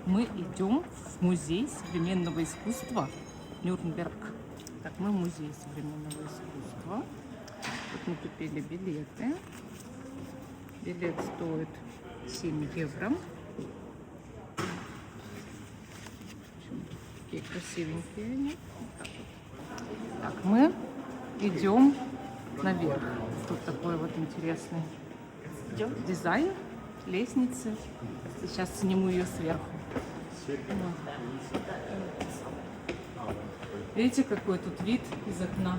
Мы идем в музей современного искусства Нюрнберг. Так, мы в музее современного искусства. Вот мы купили билеты. Билет стоит 7 евро. Такие красивенькие они. Так, вот. Так, мы идем наверх. Тут такой вот интересный дизайн лестницы. Сейчас сниму ее сверху. Видите, какой тут вид из окна?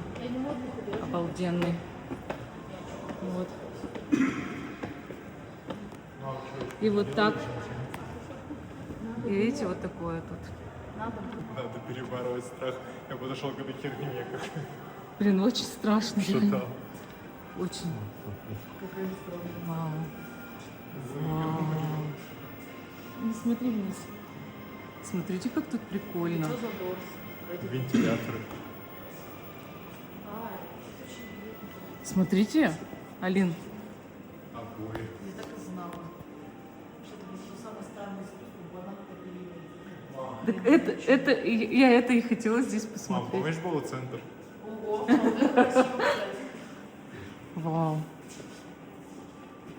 Обалденный. Вот. И вот так. И видите, вот такое тут. Надо перебороть страх. Я подошел к этой херне. Блин, очень страшно. Что-то. Очень. Вау. Вау. Не смотри вниз. Смотрите, как тут прикольно. Вентиляторы. Смотрите, Алин. Обои. Я так и знала, что это будет самое странное искусство, банан Так я это и хотела здесь Мам, посмотреть. помнишь Боло-центр? Ого, это красиво, кстати. Вау.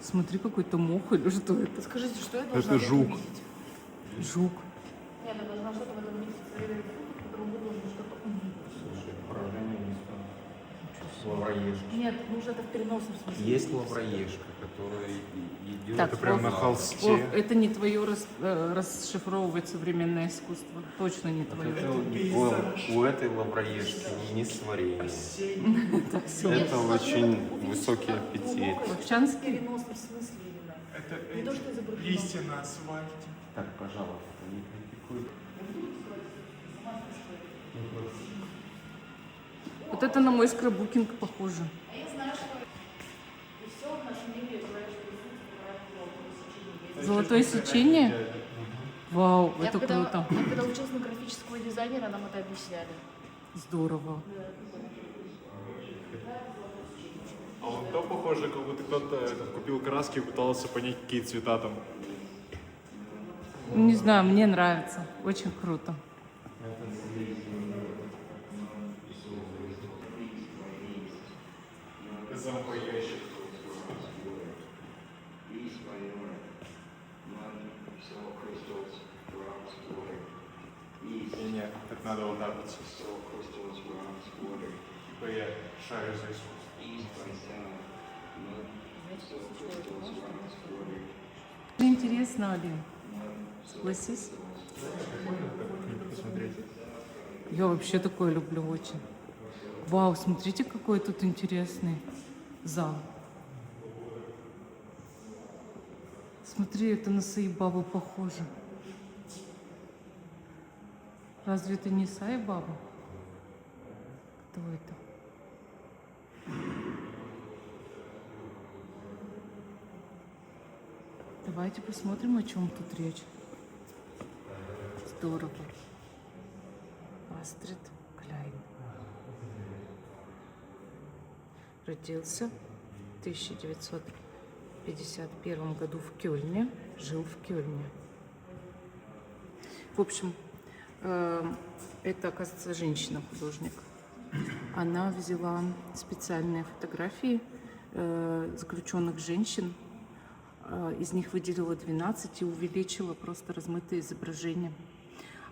Смотри, какой-то мох или что это? Подскажите, что я должна Это в этом жук. видеть? Жук. Нет, я должна что-то в этом видеть, проверить, в котором вы должны что-то увидеть. Слушай, поражение не стоит. Лавроежка. Нет, нужно это в переносном смысле. Есть лавроежка, которая идет. Так, Это прям на Вов, холсте. это не твое расшифровывать современное искусство. Точно не Вот твое. это у этой лавроежки не сварение. Так, всё. Это очень высокий аппетит. В Вовчанский? переносном смысле именно. Это Не то, что изображено. листья на асфальте. Так, пожалуйста, не критикуй. Вот это на мой скраббукинг похоже. А я знаю, что и все в нашем мире является присутствием Золотое сечение? Вау, это когда, круто. я когда училась на графического дизайнера, нам это объясняли. Здорово. А вот то похоже, как будто кто-то купил краски и пытался понять, какие цвета там. Не знаю, мне нравится. Очень круто. Зомбоящик. Нет, так надо вот так вот. Типа я шарю за искусство. Интересно, Алин. Согласись? Посмотреть. Я вообще такое люблю очень. Вау, смотрите, какой тут интересный зал. Смотри, это на Саибабу похоже. Разве это не Саибаба? Кто это? Давайте посмотрим, о чем тут речь. Здорово. Астрид Кляйн. Родился в 1951 году в Кёльне, жил в Кёльне. В общем, это, оказывается, женщина-художник. Она взяла специальные фотографии заключенных женщин, из них выделила 12 и увеличила просто размытые изображения.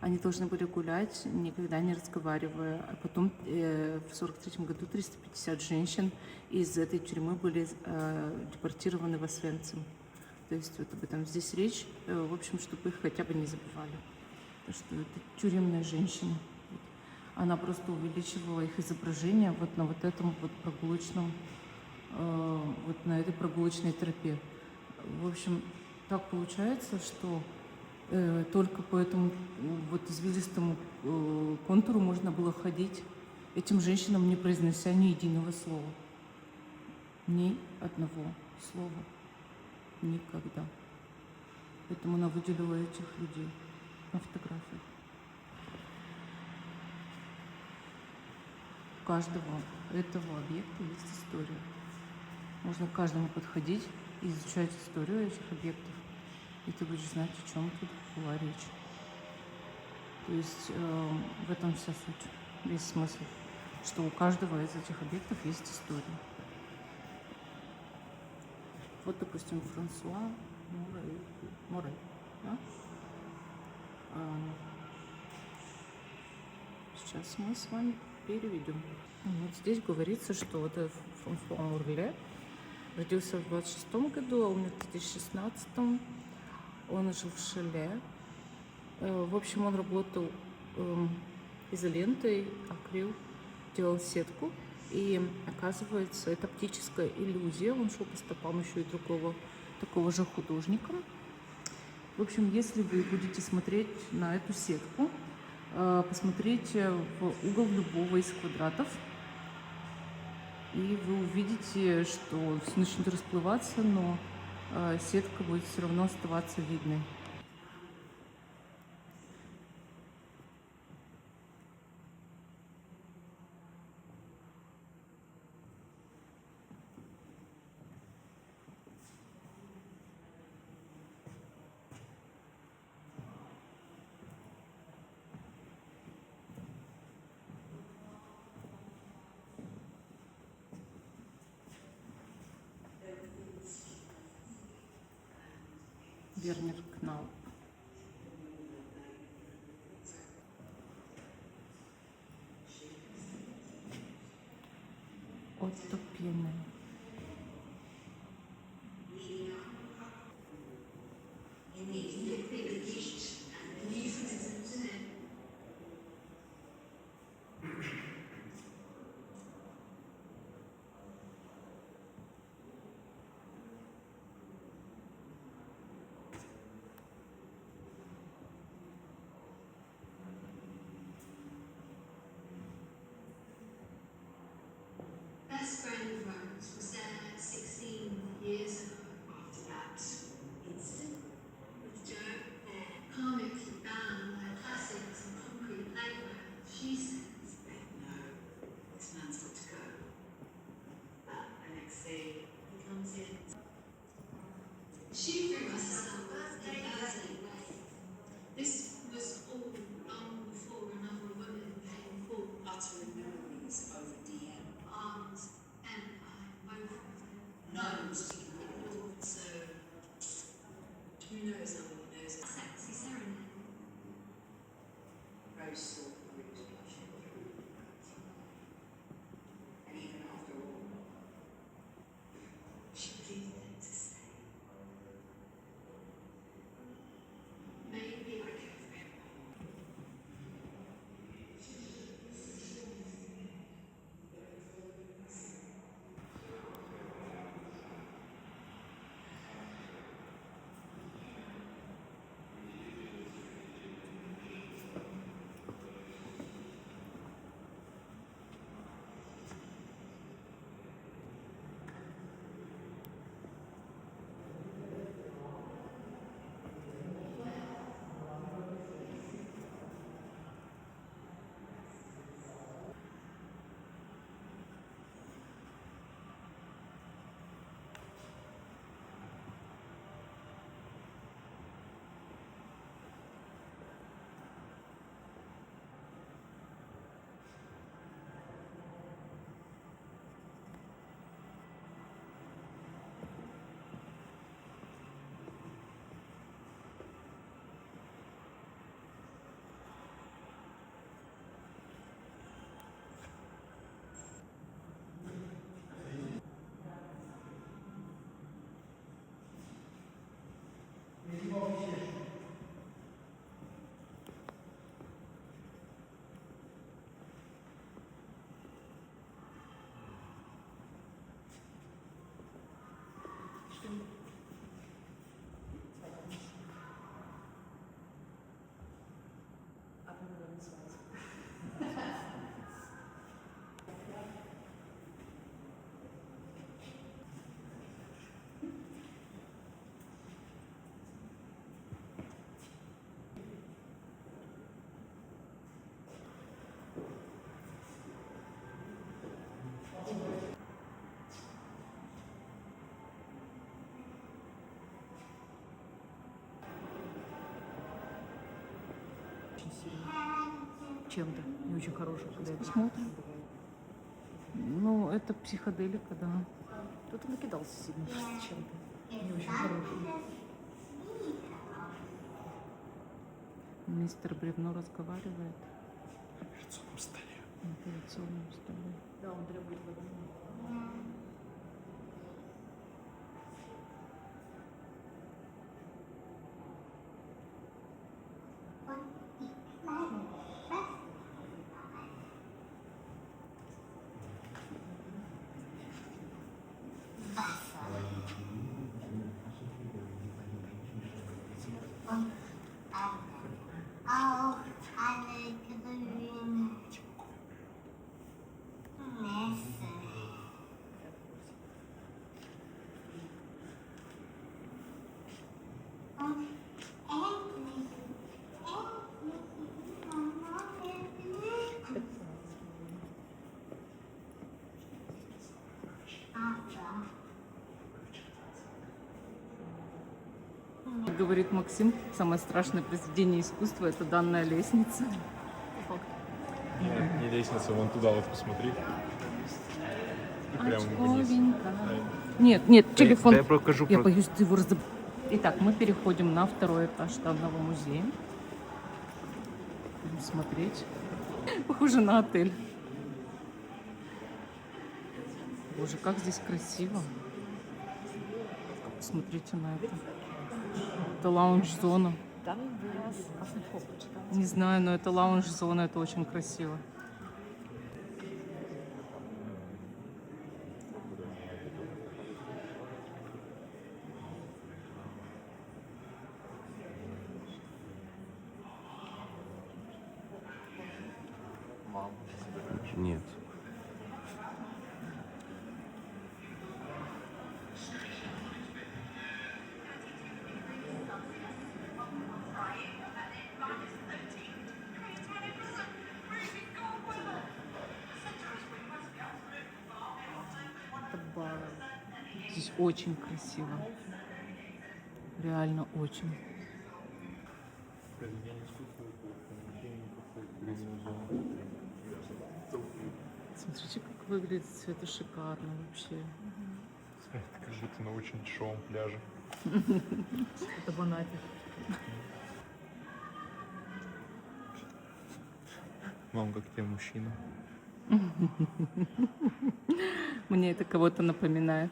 Они должны были гулять, никогда не разговаривая. А потом в 1943 году 350 женщин из этой тюрьмы были депортированы в Освенцим. То есть вот об этом здесь речь, в общем, чтобы их хотя бы не забывали. Потому что это тюремная женщина. Она просто увеличивала их изображения вот на вот этом вот прогулочном, вот на этой прогулочной тропе. В общем, так получается, что только по этому вот извилистому контуру можно было ходить этим женщинам, не произнося ни единого слова. Ни одного слова. Никогда. Поэтому она выделила этих людей на фотографиях. У каждого этого объекта есть история. Можно к каждому подходить и изучать историю этих объектов. И ты будешь знать, о чем тут была речь. То есть в этом вся суть, весь смысл, что у каждого из этих объектов есть история. Вот, допустим, Франсуа Морей, да? Сейчас мы с вами переведем. Вот здесь говорится, что вот этот Франсуа Мурле родился в 26 году, а умер в 2016. Он жил в Шеле. В общем, он работал изолентой, акрил, делал сетку. И оказывается, это оптическая иллюзия. Он шел по стопам еще и другого такого же художника. В общем, если вы будете смотреть на эту сетку, посмотрите в угол любого из квадратов, и вы увидите, что все начнет расплываться, но сетка будет все равно оставаться видной. Вернер Кнауп. Отто Пене. Best friend of Rose was there 16 years ago. After that incident with Joe, karmically bound by classics and concrete playgrounds, she says, no, this man's got to go. But the next day, he comes in. She threw herself in a birthday way. This was all long before another woman came forward, uttering memories over DM. Arms, empire, both of them. Knows to be ignored, so who knows how many knows it? Sexy serenade. Rose saw the roots blushing through. And even after all, she pleaded him to stay. Maybe I could have been wrong. Очень сильно. чем-то. Не очень хорошим. Когда я Посмотрим. Ну, это психоделика, да. Кто-то накидался сильно с чем-то. Не очень хорошим. Мистер Бревно разговаривает На операционном столе. на операционном столе. Да, он требует воды. Oh, I like the room. Говорит Максим, самое страшное произведение искусства — это данная лестница. Нет, не лестница, вон туда вот посмотри. И прямо вниз. Очковенько. Нет, нет, телефон. Да я покажу. Я боюсь, ты его разоб... Итак, мы переходим на второй этаж данного музея. Будем смотреть. Похоже на отель. Боже, как здесь красиво. Смотрите на это. Это лаунж-зона. Там у вас красный фокус. Не знаю, но это лаунж-зона, это очень красиво. Нет. Это бар. Здесь очень красиво. Реально очень. Произведение искусства по помещению курительной зоны. Смотрите, как выглядит все это шикарно вообще. Как будто на очень дешевом пляже. Это в Анапе. Мам, как тебе мужчина? Мне это кого-то напоминает.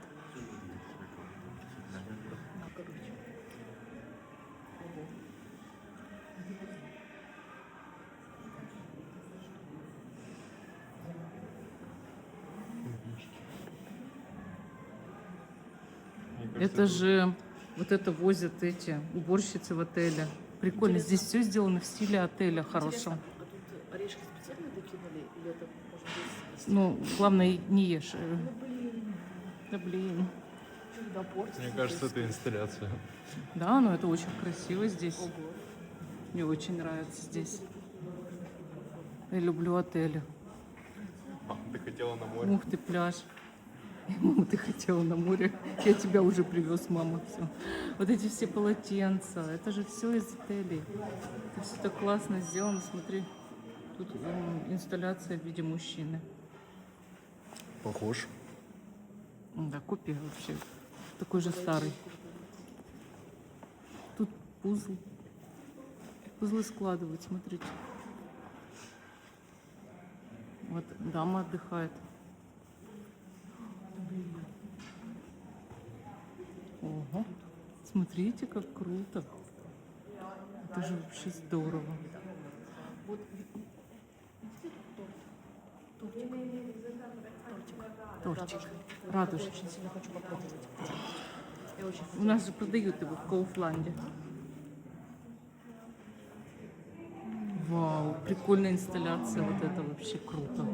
Мне кажется, Это же вот это возят эти уборщицы в отеле. Прикольно. Здесь все сделано в стиле отеля хорошем. А тут орешки специально докинули? Или это, может быть, Ну, главное, не ешь. Ну, блин. Да блин. Да, портится. Мне кажется, это инсталляция. Да, но это очень красиво здесь. Ого. Мне очень нравится здесь. Я люблю отели. Мам, ты хотела на море? Ух ты, пляж. Мама, ты хотела на море. Я тебя уже привез, мама. Все. Вот эти все полотенца. Это же все из отелей. Это все так классно сделано. Смотри. Тут инсталляция в виде мужчины. Похож. Да, купи вообще. Такой же старый. Тут пузл. Пузлы складывают, смотрите. Вот дама отдыхает. Ого. Смотрите, как круто. Это же вообще здорово. Вот Тортик. Радужный. очень сильно хочу попробовать. Я очень У нас же продают его в Кауфланде. Вау, прикольная инсталляция. Вот это вообще круто.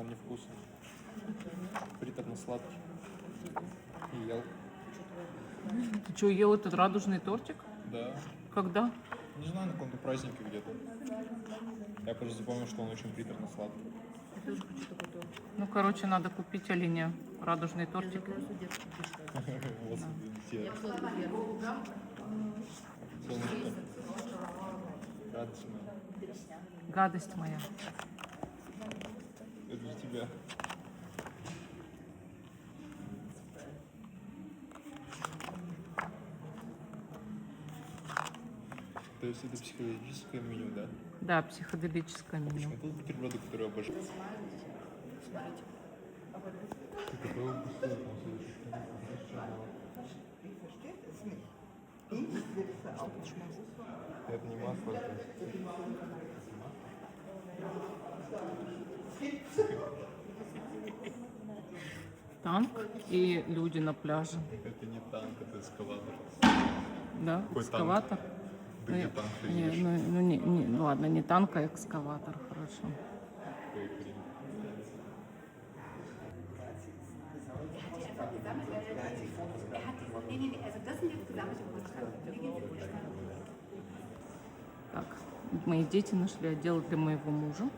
Он невкусный. Приторно-сладкий. И ел. Ты что, ел этот радужный тортик? Да. Когда? Не знаю, на каком-то празднике где-то. Я просто запомнил, что он очень приторно-сладкий. Я тоже хочу такой торт. Ну, короче, надо купить оленя Радужный тортик. Я пошла в первую. Радость моя. Гадость моя. Это для тебя. То есть это психологическое меню, да? Да, психоделическое меню. Это бутерброды, которые обожаю. Это не масло, это Танк и люди на пляже. Это не танк, это эскалатор. Да, Какой экскаватор. Да где танк ты Не, видишь? ну ладно, не танк, а экскаватор, хорошо. Какой хрень. Так, мои дети нашли отдел для моего мужа.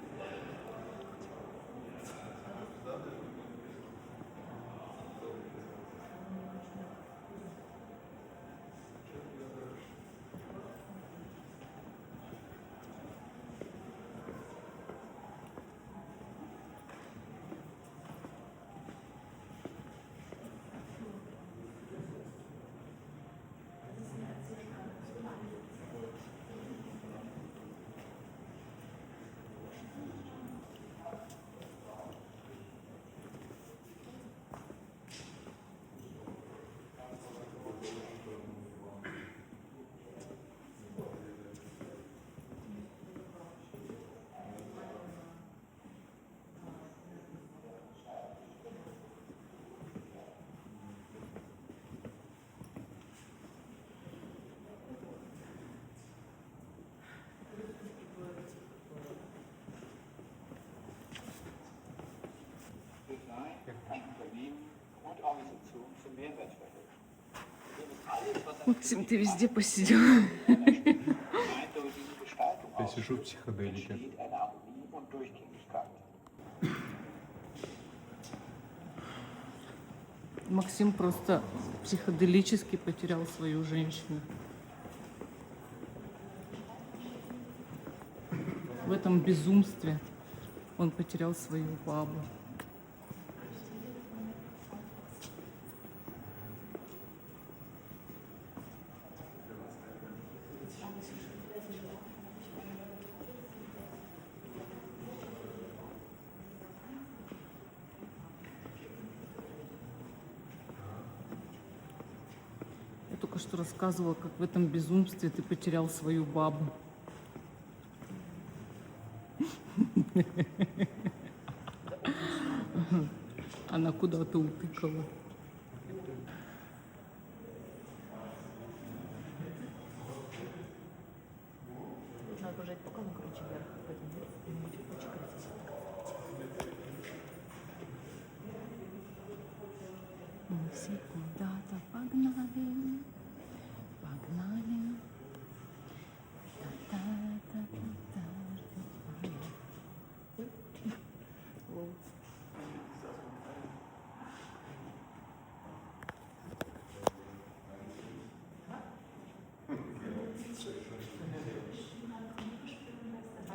Максим, ты везде посидел. Я сижу в психоделике. Максим просто психоделически потерял свою женщину. В этом безумстве он потерял свою бабу. Я только что рассказывала, как в этом безумстве ты потерял свою бабу. Она куда-то утыкала. Надо пожать пока, ну, короче, вверх. Мы все куда-то погнали, погнали. Та-та-та-та-та-та.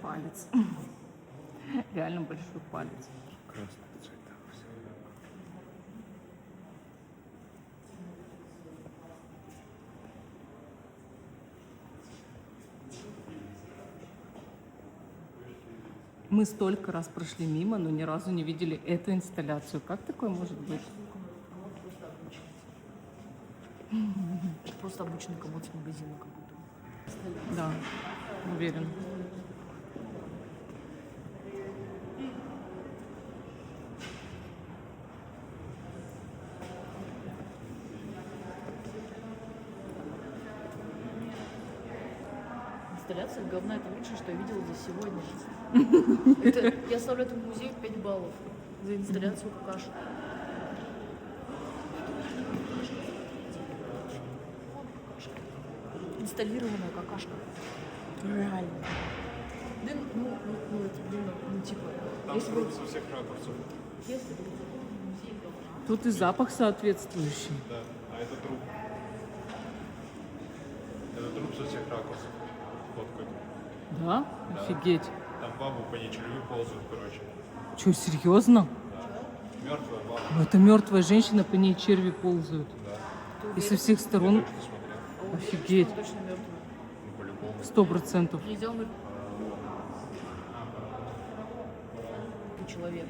Палец. Реально большой палец. Красный цвет. Мы столько раз прошли мимо, но ни разу не видели эту инсталляцию. Как такое может быть? Просто обычный комод с магазина как будто. Да, уверен. Инсталляция говна — это лучшее, что я видела за сегодня. Это, я оставлю этому музею 5 баллов за инсталляцию какашек. Инсталлированная какашка. Реально. Да, ну, это, блин, ну, типа, Там если бы, со всех ракурсов. если бы музей говна, Тут и запах соответствующий. Да, а это труп. Это труп со всех ракурсов. Фоткают. Да? Офигеть. Там бабу по ней черви ползают, короче. Че, серьезно? Мертвая баба. Ну, это мертвая женщина, по ней черви ползают. И со всех сторон. Точно смотрел. А уверен, Офигеть. что она точно мертвая. Ну, по-любому. 100%. Идем. Человек.